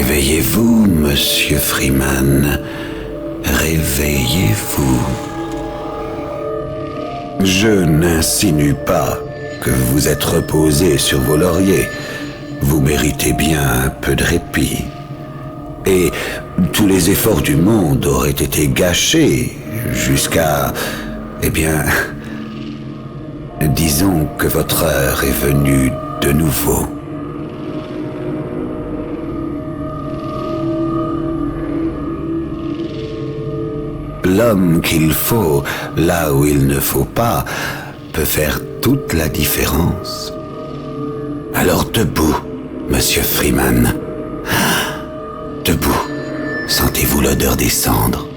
Réveillez-vous, monsieur Freeman. Réveillez-vous. Je n'insinue pas que vous êtes reposé sur vos lauriers. Vous méritez bien un peu de répit. Et tous les efforts du monde auraient été gâchés jusqu'à... Eh bien... Disons que votre heure est venue de nouveau. L'homme qu'il faut, là où il ne faut pas, peut faire toute la différence. Alors debout, monsieur Freeman. Debout. Sentez-vous l'odeur des cendres?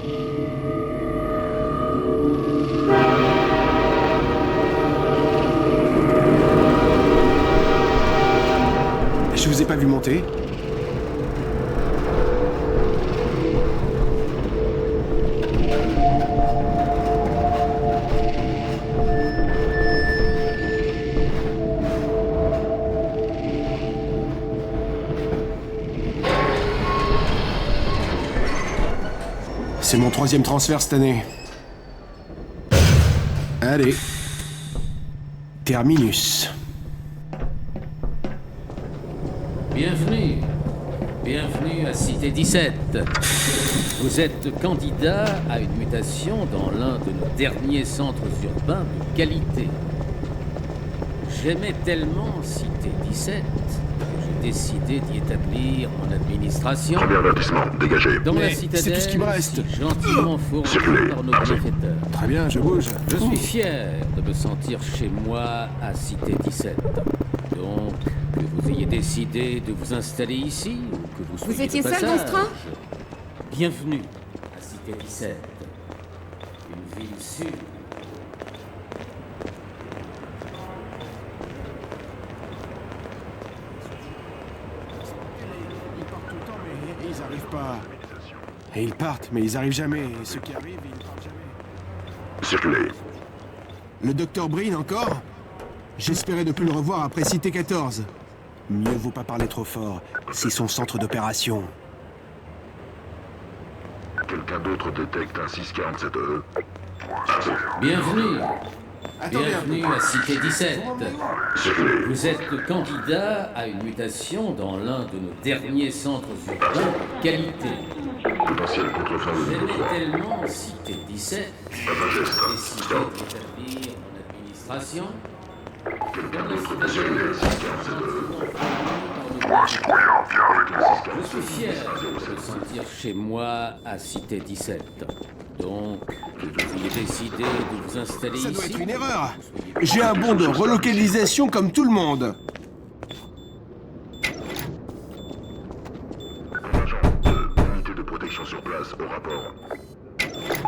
Je vous ai pas vu monter. C'est mon 3e transfert cette année. Allez. Terminus. Bienvenue. Bienvenue à Cité 17. Vous êtes candidat à une mutation dans l'un de nos derniers centres urbains de qualité. J'aimais tellement Cité 17 que j'ai décidé d'y établir mon administration. Premier avertissement, dégagé. Dans la Mais citadelle, c'est tout ce qui me reste. si gentiment fournie par nos bienfaiteurs. Très bien, je bouge. Je suis fier de me sentir chez moi à Cité 17. Donc, que vous ayez décidé de vous installer ici ou que vous soyez étiez de seul dans ce passage, train? Bienvenue à Cité 17. Une ville sûre. Ils partent tout le temps, mais ils arrivent pas. Et ils partent, mais ils arrivent jamais. Et ceux qui arrivent, ils partent jamais. Circulez. Le docteur Breen encore? J'espérais ne plus le revoir après Cité 14. Mieux vaut pas parler trop fort. C'est son centre d'opération. Quelqu'un d'autre détecte un 647E. Bienvenue. Attendez un peu. Bienvenue à Cité 17. Circulez. Vous êtes candidat à une mutation dans l'un de nos derniers centres urbains de qualité. Potentiel contre-fin de niveau J'aimais 3. tellement Cité 17 Pas de geste. décidé Stop. d'établir mon administration. Quelqu'un d'autre détecte un 647E. Je suis fier de me sentir chez moi à Cité 17. Donc, que vous ayez décidé de vous installer Ça ici. doit être une erreur. vous soyez J'ai un bon de relocalisation comme tout le monde. Agent 2, unité de protection sur place, au rapport.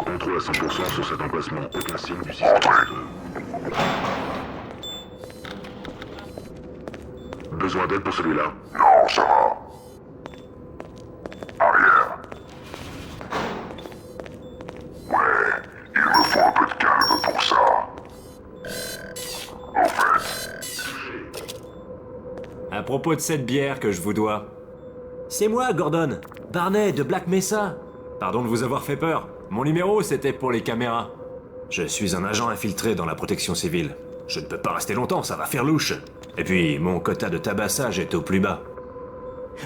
Contrôle à 100% sur cet emplacement, aucun signe du 647E. Besoin d'aide pour celui-là? Non, ça va. Arrière. Ouais, il me faut un peu de calme pour ça. Au fait, À propos de cette bière que je vous dois. C'est moi, Gordon. Barney de Black Mesa. Pardon de vous avoir fait peur. Mon numéro, c'était pour les caméras. Je suis un agent infiltré dans la protection civile. Je ne peux pas rester longtemps, ça va faire louche. Et puis, mon quota de tabassage est au plus bas.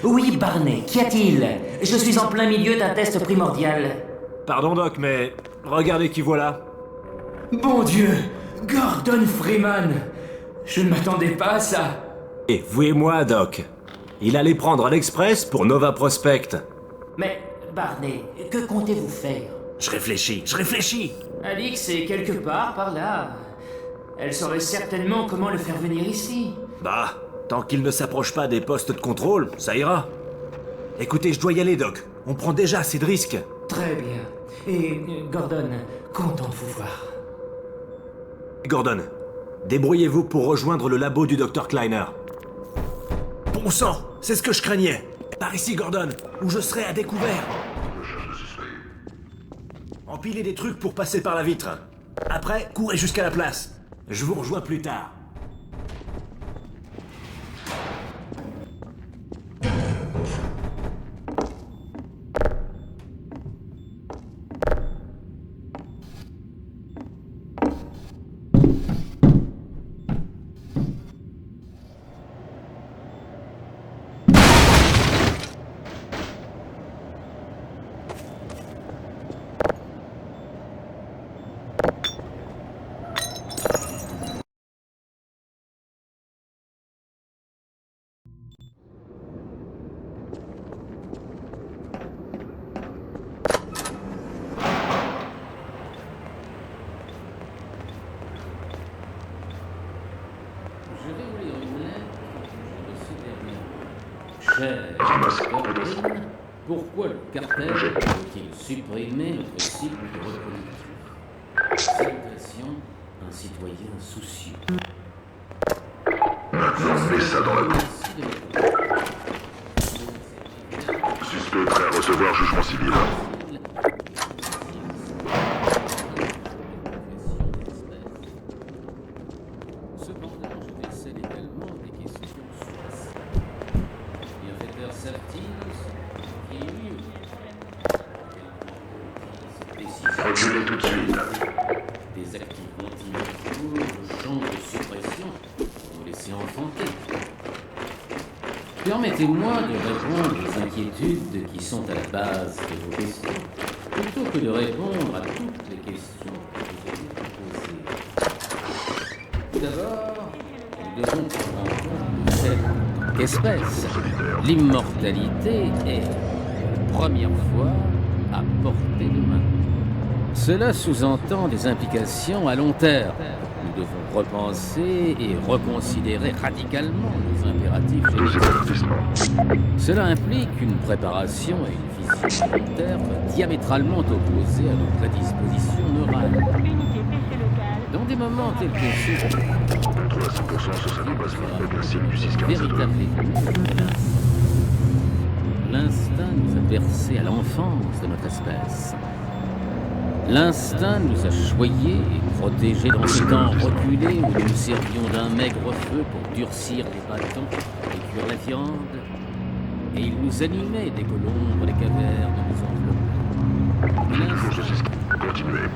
Oui, Barney, qu'y a-t-il? Je suis en plein milieu d'un test primordial. Pardon, Doc, mais regardez qui voilà. Bon Dieu, Gordon Freeman! Je ne m'attendais pas à ça. Et vous et moi, Doc. Il allait prendre à l'Express pour Nova Prospect. Mais, Barney, que comptez-vous faire? Je réfléchis. Alix est quelque part par là. Elle saurait certainement comment le faire venir ici. Bah, tant qu'il ne s'approche pas des postes de contrôle, ça ira. Écoutez, je dois y aller, Doc. On prend déjà assez de risques. Très bien. Et, Gordon, content de vous voir. Gordon, débrouillez-vous pour rejoindre le labo du Dr Kleiner. Bon sang, c'est ce que je craignais. Par ici, Gordon, où je serai à découvert. Empilez des trucs pour passer par la vitre. Après, courez jusqu'à la place. Je vous rejoins plus tard. Cher Ramasse. Dr. Green, pourquoi le cartel veut-il supprimer notre cycle de reproduction? Salutations, un citoyen soucieux. Maintenant, mets ça dans la bouche. Merci de votre Suspect prêt à recevoir jugement civil. Cependant, je décèle également des questions sur la scène. Bienfaiteur savent-ils qui est mieux? Reculez tout de suite. Désactivement-ils le champ de suppression pour nous laisser enfanter? Permettez-moi de répondre aux inquiétudes qui sont à la base de vos questions, plutôt que de répondre à toutes les questions que vous avez posées. Tout d'abord, nous devons prendre en compte le fait qu'espèce, l'immortalité est, pour la première fois, à portée de main. Cela sous-entend des implications à long terme. Nous devons repenser et reconsidérer radicalement nos impératifs Deuxième génétiques. avertissement. Cela implique une préparation et une vision à long terme diamétralement opposées à nos prédispositions neurales. Dans des moments tels que ceux Contrôle à 100% sur cet emplacement. Aucun signe du 642. véritable ennemi, l'instinct nous a bercés à l'enfance de notre espèce. L'instinct nous a choyés et protégés dans ce temps reculé où nous servions d'un maigre feu pour durcir les bâtons et cuire la viande. Et il nous animait dès que l'ombre des cavernes nous enveloppait. Toujours ce 6. Continuez.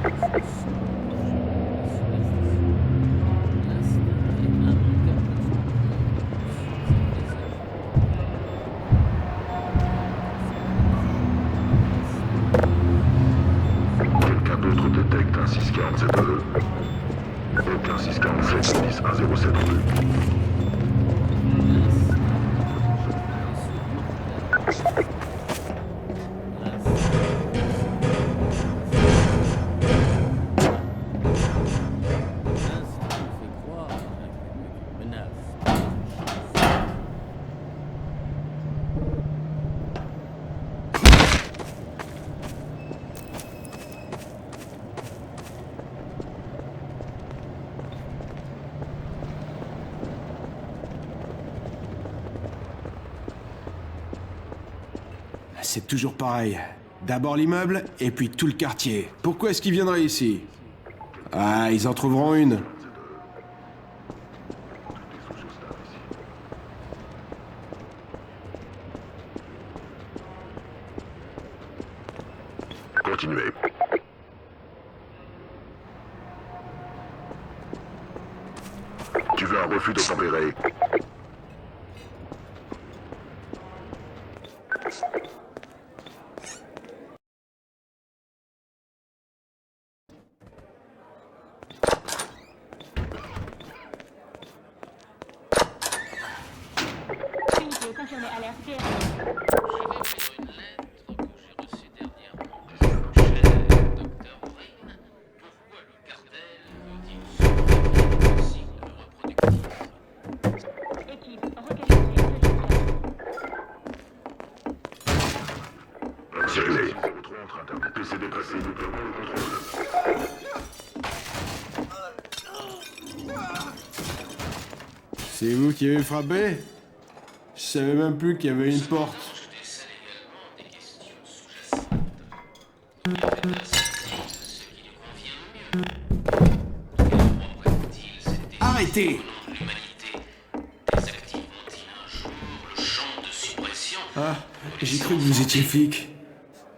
Quelqu'un d'autre détecte un 647 en eux. Aucun 647 10 107 en eux. C'est toujours pareil. D'abord l'immeuble, et puis tout le quartier. Pourquoi est-ce qu'ils viendraient ici? Ah, ils en trouveront une. Continuez. Tu veux un refus d'obtempérer? Unité confirmée alerte GR. Équipe, requalifiée de Circulez. 03 entre interdit. PC déplacé. Déploiement le contrôle. C'est vous qui avez frappé? Je savais même plus qu'il y avait une porte. Arrêtez! Ah, j'ai cru que vous étiez flic.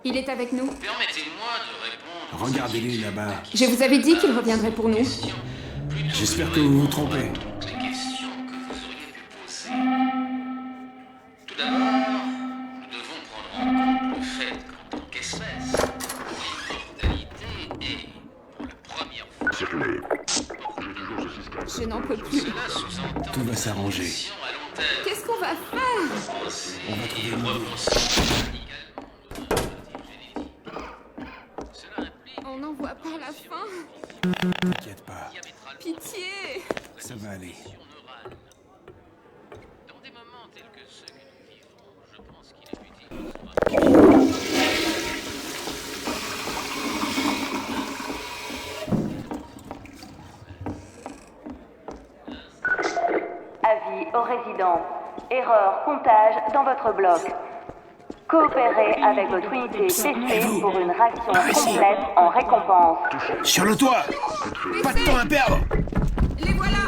Il est avec nous. Permettez-moi de répondre. Regardez-les là-bas. Je vous avais dit qu'il reviendrait pour nous. J'espère que vous vous trompez. Toutes les questions que vous auriez pu poser. Tout d'abord, nous devons prendre en compte le fait qu'en tant qu'espèce, l'immortalité est, pour la première fois, Circulez. J'ai toujours ce 647. Je n'en peux plus. cela sous-entend Tout va s'arranger. action à long terme. Qu'est-ce qu'on va faire? On va trouver une idée. Cela implique On n'en voit pas la fin. T'inquiète pas, Pitié. ça va aller. dans des moments tels que ceux que nous vivons. aux résidents. Erreur, comptage dans votre bloc. Coopérez avec votre unité TC pour une réaction complète en récompense. Sur le toit! Pas de temps à perdre! Les voilà!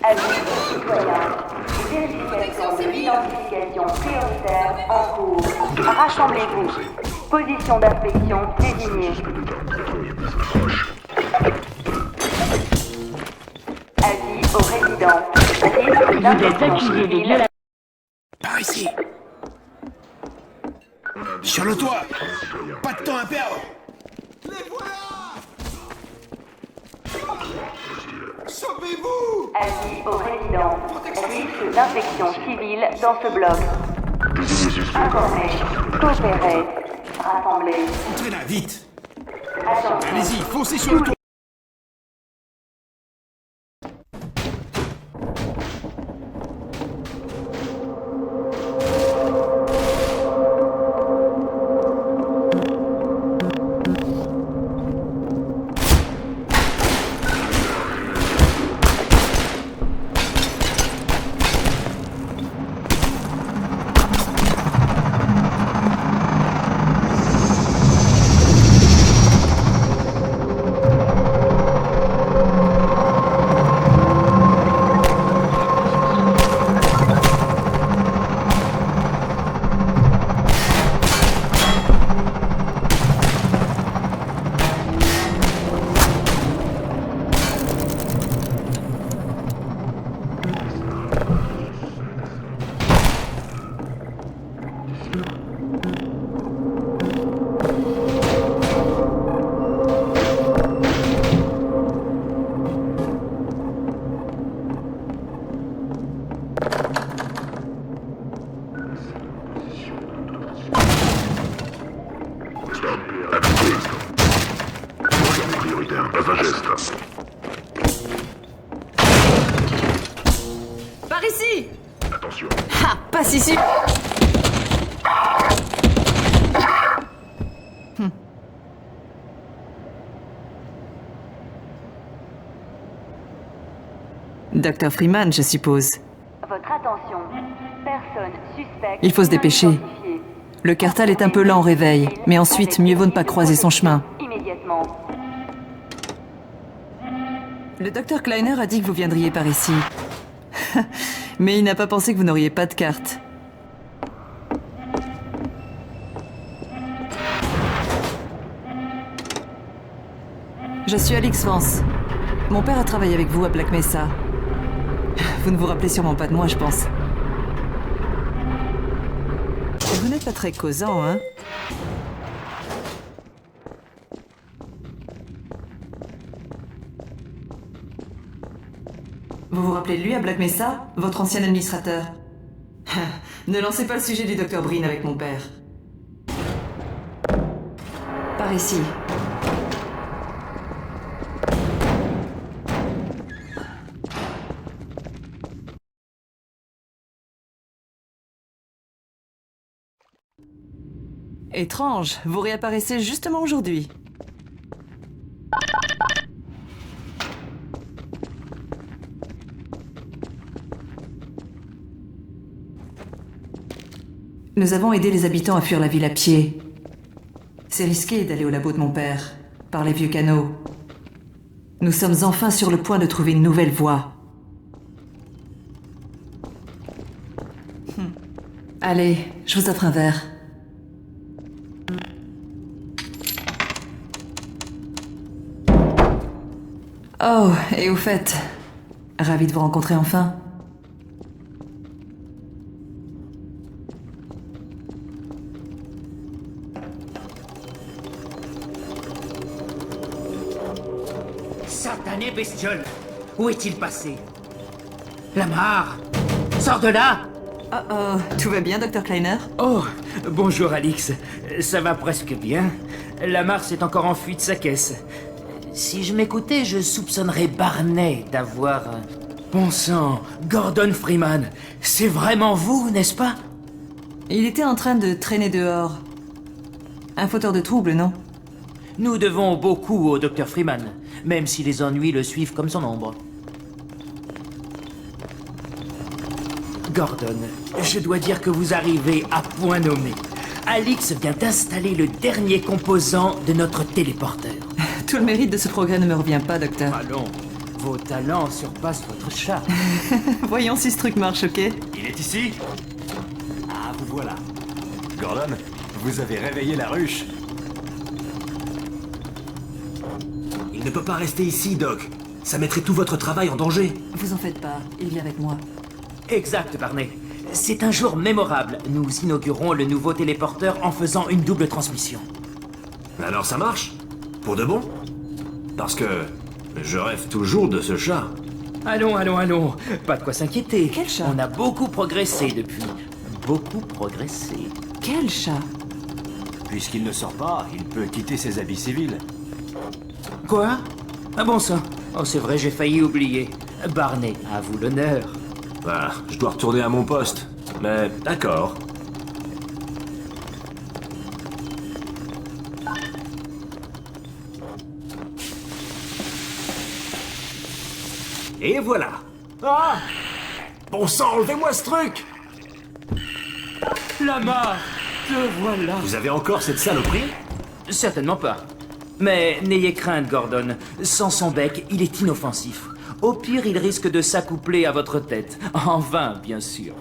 Avis aux citoyens. Vérification de l'identification prioritaire en cours. Rassemblez-vous. Position d'inspection désignée. Avis aux résidents. Risque d'infection civile. Par ici! Sur le toit! Pas de temps à perdre! Avis aux résidents. Risque d'infection civile dans ce bloc. Informez. Coopérez. Rassemblez. Entrez là, vite! Attention. Allez-y, foncez sur le toit! Pas un geste. Par ici! Attention. Ah, passe ici! Dr. Freeman, je suppose. Votre attention. Personne suspecte. Il faut se dépêcher. identifiée. Le cartel est un peu lent au réveil, mais ensuite, mieux vaut ne pas croiser son chemin. Immédiatement. Le Dr. Kleiner a dit que vous viendriez par ici. Mais il n'a pas pensé que vous n'auriez pas de carte. Je suis Alix Vance. Mon père a travaillé avec vous à Black Mesa. Vous ne vous rappelez sûrement pas de moi, je pense. Vous n'êtes pas très causant, hein? Vous vous rappelez de lui à Black Mesa, votre ancien administrateur? Ne lancez pas le sujet du Dr. Breen avec mon père. Par ici. Étrange, vous réapparaissez justement aujourd'hui. Nous avons aidé les habitants à fuir la ville à pied. C'est risqué d'aller au labo de mon père, par les vieux canaux. Nous sommes enfin sur le point de trouver une nouvelle voie. Allez, je vous offre un verre. Oh, et au fait, ravi de vous rencontrer enfin. Satané bestiole! Où est-il passé? Lamar! Sors de là! Oh, tout va bien, Dr. Kleiner? Oh, bonjour Alix. Ça va presque bien. Lamar s'est encore enfui de sa caisse. Si je m'écoutais, je soupçonnerais Barney d'avoir... Bon sang, Gordon Freeman, c'est vraiment vous, n'est-ce pas? Il était en train de traîner dehors. Un fauteur de troubles, non? Nous devons beaucoup au Dr Freeman, même si les ennuis le suivent comme son ombre. Gordon, je dois dire que vous arrivez à point nommé. Alix vient d'installer le dernier composant de notre téléporteur. Tout le mérite de ce progrès ne me revient pas, docteur. Allons, vos talents surpassent votre chat. Voyons si ce truc marche, ok? Il est ici? Ah, vous voilà. Gordon, vous avez réveillé la ruche. Il ne peut pas rester ici, Doc. Ça mettrait tout votre travail en danger. Vous en faites pas, il vient avec moi. Exact, Barney. C'est un jour mémorable. Nous inaugurons le nouveau téléporteur en faisant une double transmission. Alors ça marche? Pour de bon? Parce que je rêve toujours de ce chat. Allons. Pas de quoi s'inquiéter. Quel chat? On a beaucoup progressé depuis. Beaucoup progressé. Quel chat? Puisqu'il ne sort pas, il peut quitter ses habits civils. Quoi? Ah bon ça? Oh c'est vrai, j'ai failli oublier. Barney, à vous l'honneur. Bah, je dois retourner à mon poste. Mais d'accord. Et voilà. Ah! Bon sang, enlevez-moi ce truc! Lamar, te voilà. Vous avez encore cette saloperie? Certainement pas. Mais n'ayez crainte, Gordon. Sans son bec, il est inoffensif. Au pire, il risque de s'accoupler à votre tête. En vain, bien sûr.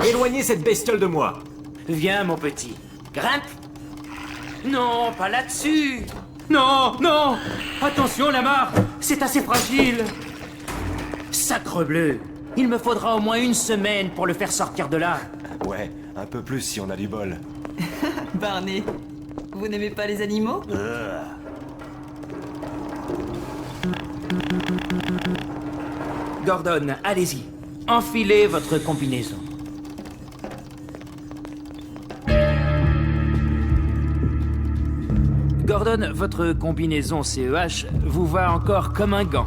Éloignez cette bestiole de moi! Viens, mon petit. Grimpe. Non, pas là-dessus. Non. Attention, Lamar. C'est assez fragile. Sacrebleu. Il me faudra au moins une semaine pour le faire sortir de là. Ouais, un peu plus si on a du bol. Barney, vous n'aimez pas les animaux? Gordon, allez-y. Enfilez votre combinaison. Gordon, votre combinaison CEH vous va encore comme un gant.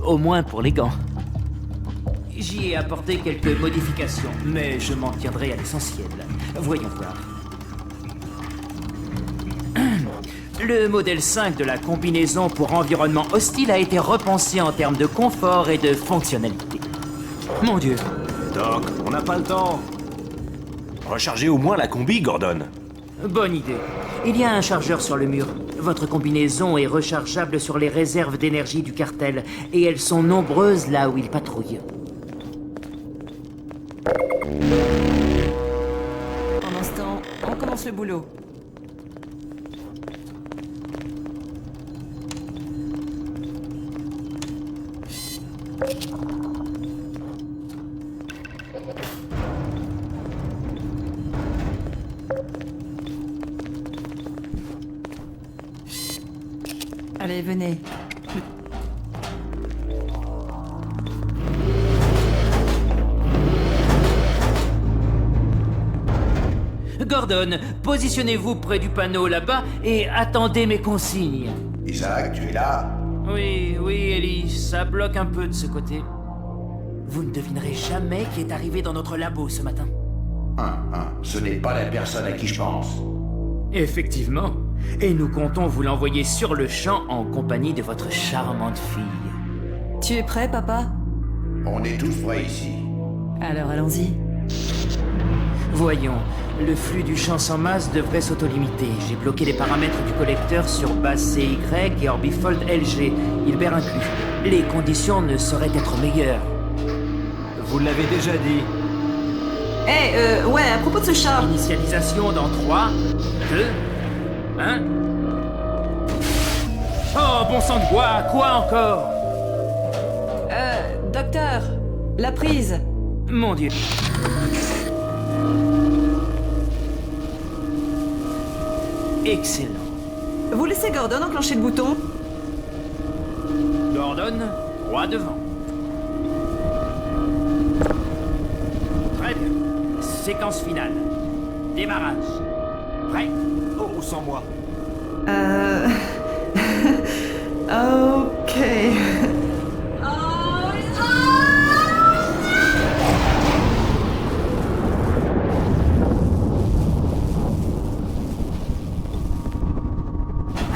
Au moins pour les gants. J'y ai apporté quelques modifications, mais je m'en tiendrai à l'essentiel. Voyons voir. Le modèle 5 de la combinaison pour environnement hostile a été repensé en termes de confort et de fonctionnalité. Mon Dieu. Doc, on n'a pas le temps. Rechargez au moins la combi, Gordon. Bonne idée. Il y a un chargeur sur le mur. Votre combinaison est rechargeable sur les réserves d'énergie du cartel, et elles sont nombreuses là où il patrouille. Pendant ce temps, on commence le boulot. Allez, venez. Gordon, positionnez-vous près du panneau là-bas et attendez mes consignes. Isaac, tu es là? Oui, Ellie, ça bloque un peu de ce côté. Vous ne devinerez jamais qui est arrivé dans notre labo ce matin. Ce n'est pas la personne à qui je pense. Effectivement. Et nous comptons vous l'envoyer sur le champ en compagnie de votre charmante fille. Tu es prêt, papa? On est tous prêts ici. Alors, allons-y. Voyons, le flux du champ sans masse devrait s'autolimiter. J'ai bloqué les paramètres du collecteur sur base CY et Orbifold LG, Hilbert inclus. Les conditions ne sauraient être meilleures. Vous l'avez déjà dit. Ouais, à propos de ce chat. Initialisation dans 3, 2, 1... Oh, bon sang de bois, quoi encore? Docteur, la prise. Mon Dieu. Excellent. Vous laissez Gordon enclencher le bouton? Gordon, droit devant. Très bien. Séquence finale. Démarrage. Prêt? Oh, sans moi. Ok.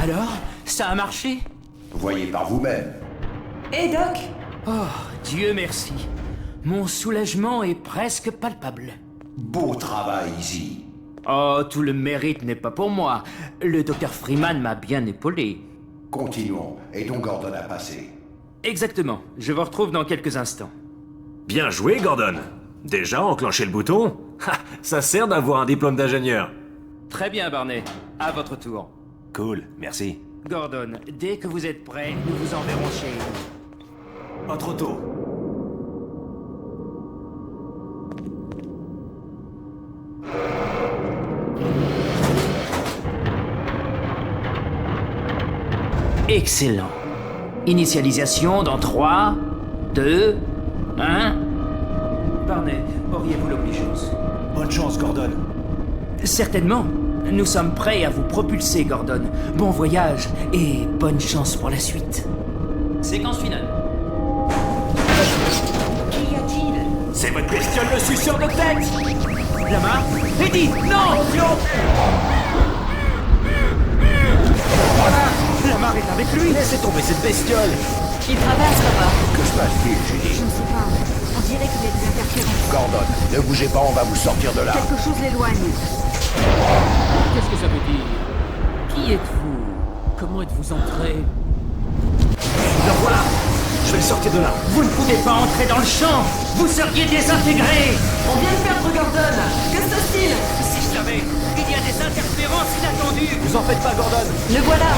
Alors, ça a marché? Voyez par vous-même. Hé, Doc! Oh, Dieu merci. Mon soulagement est presque palpable. Beau travail, Izzy. Oh, tout le mérite n'est pas pour moi. Le docteur Freeman m'a bien épaulé. Continuons. Et donc Gordon a passé. Exactement. Je vous retrouve dans quelques instants. Bien joué, Gordon. Déjà enclenché le bouton? Ha, ça sert d'avoir un diplôme d'ingénieur. Très bien, Barney. À votre tour. Cool, merci. Gordon, dès que vous êtes prêt, nous vous enverrons chez... Pas trop tôt. Excellent. Initialisation dans 3, 2, 1... Barney, auriez-vous l'obligeance? Bonne chance, Gordon. Certainement. Nous sommes prêts à vous propulser, Gordon. Bon voyage et bonne chance pour la suite. Séquence finale. Qu'y a-t-il? C'est votre bestiole le suceur de tête! Lamar? Eddie! Non! Lamar est avec lui! Laissez tomber cette bestiole. Il traverse là-bas. Que se passe-t-il, Judy? Je ne sais pas. On dirait qu'il y a des interférences. Gordon, ne bougez pas, on va vous sortir de là. Quelque chose l'éloigne. Qu'est-ce que ça veut dire? Qui êtes-vous? Comment êtes-vous entré? Le voilà. Je vais le sortir de là. Vous ne pouvez pas entrer dans le champ! Vous seriez désintégré! On vient de perdre Gordon. Que se passe-t-il? Si je savais, il y a des interférences inattendues! Vous en faites pas, Gordon. Le voilà.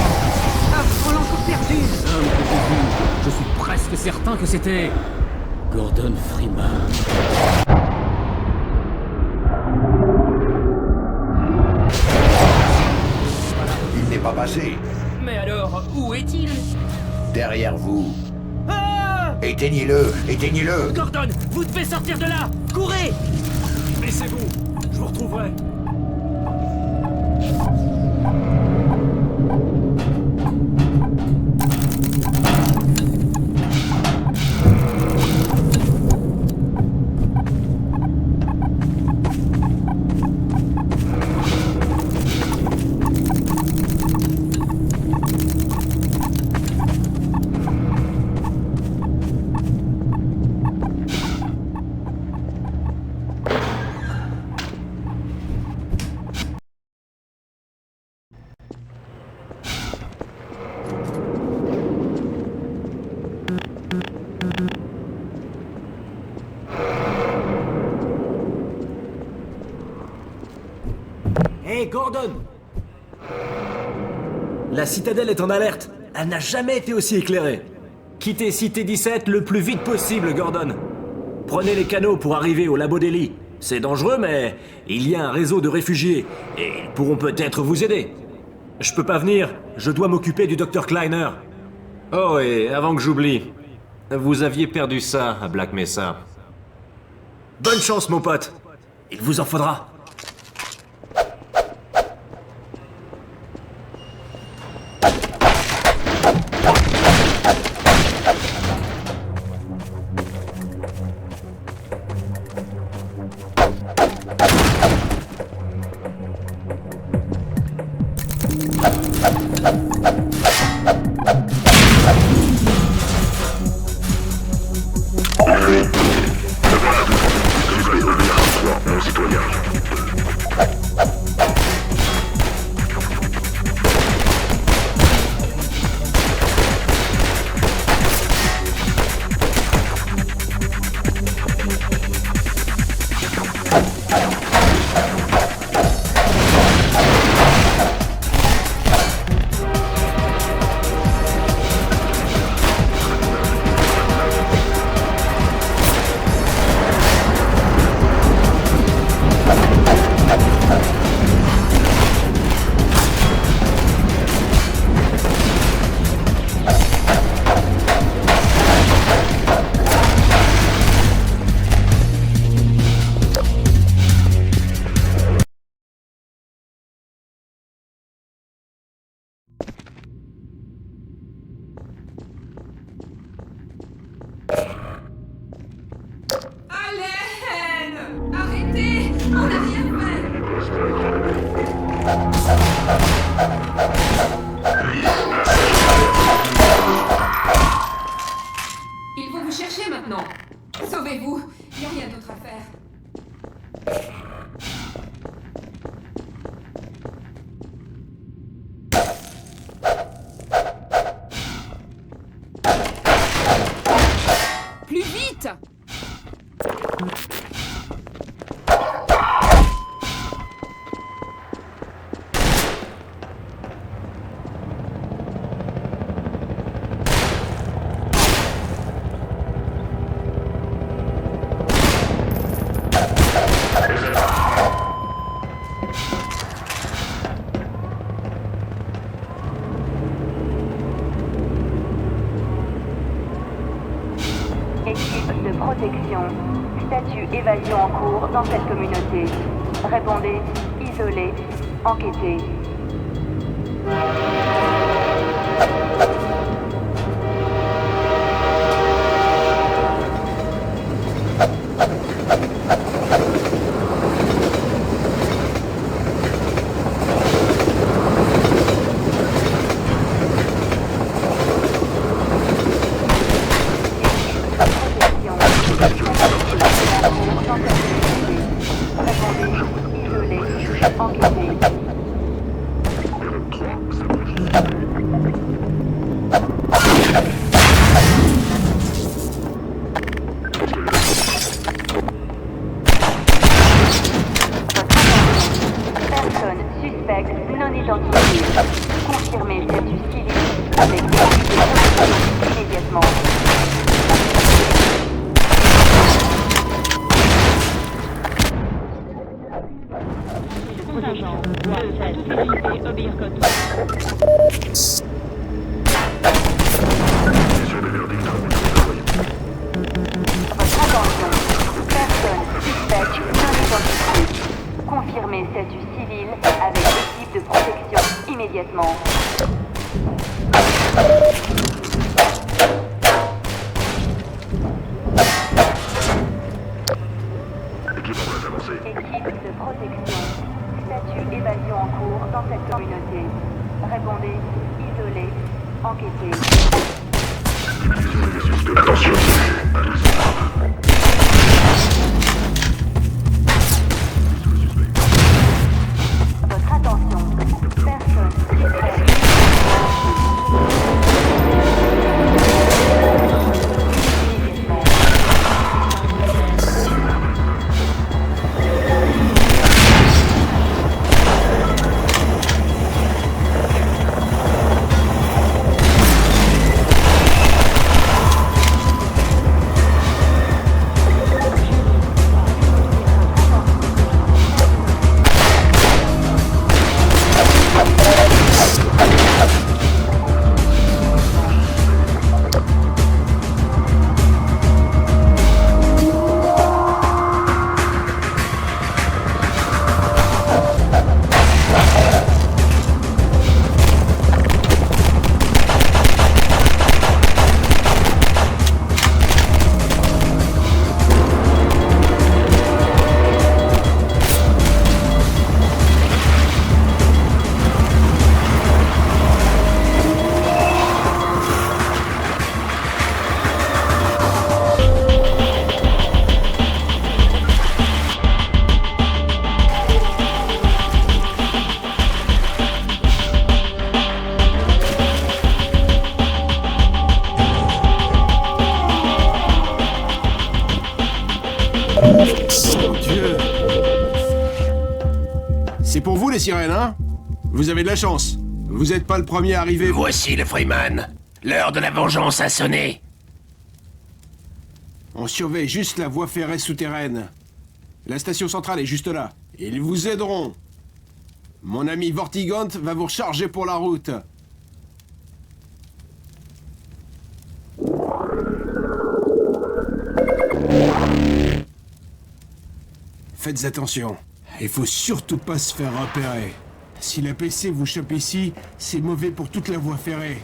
Ah, on l'a encore perdu. Je suis presque certain que c'était... Gordon Freeman. Il n'est pas passé. Mais alors, où est-il? Derrière vous. Ah! Éteignez-le, éteignez-le. Gordon, vous devez sortir de là! Courez! Laissez-vous. Je vous retrouverai. Hé, Gordon! La citadelle est en alerte. Elle n'a jamais été aussi éclairée. Quittez Cité 17 le plus vite possible, Gordon. Prenez les canaux pour arriver au labo d'Ellie. C'est dangereux, mais il y a un réseau de réfugiés, et ils pourront peut-être vous aider. Je peux pas venir, je dois m'occuper du Dr. Kleiner. Oh, et avant que j'oublie, vous aviez perdu ça à Black Mesa. Bonne chance, mon pote. Il vous en faudra. protection. Statut évasion en cours dans cette communauté. Répondez, isolé, enquêtez. Confirmez statut civil avec équipe de protection immédiatement. Équipe de protection. Statut évasion en cours dans cette communauté. Répondez, isolé, enquêtez. Attention. Votre attention. Personne suspecte. C'est pour vous les sirènes, hein? Vous avez de la chance. Vous n'êtes pas le premier à arriver. Voici le Freeman. L'heure de la vengeance a sonné. On surveille juste la voie ferrée souterraine. La station centrale est juste là. Ils vous aideront. Mon ami Vortigaunt va vous recharger pour la route. Faites attention. Il faut surtout pas se faire repérer. Si la PC vous chope ici, c'est mauvais pour toute la voie ferrée.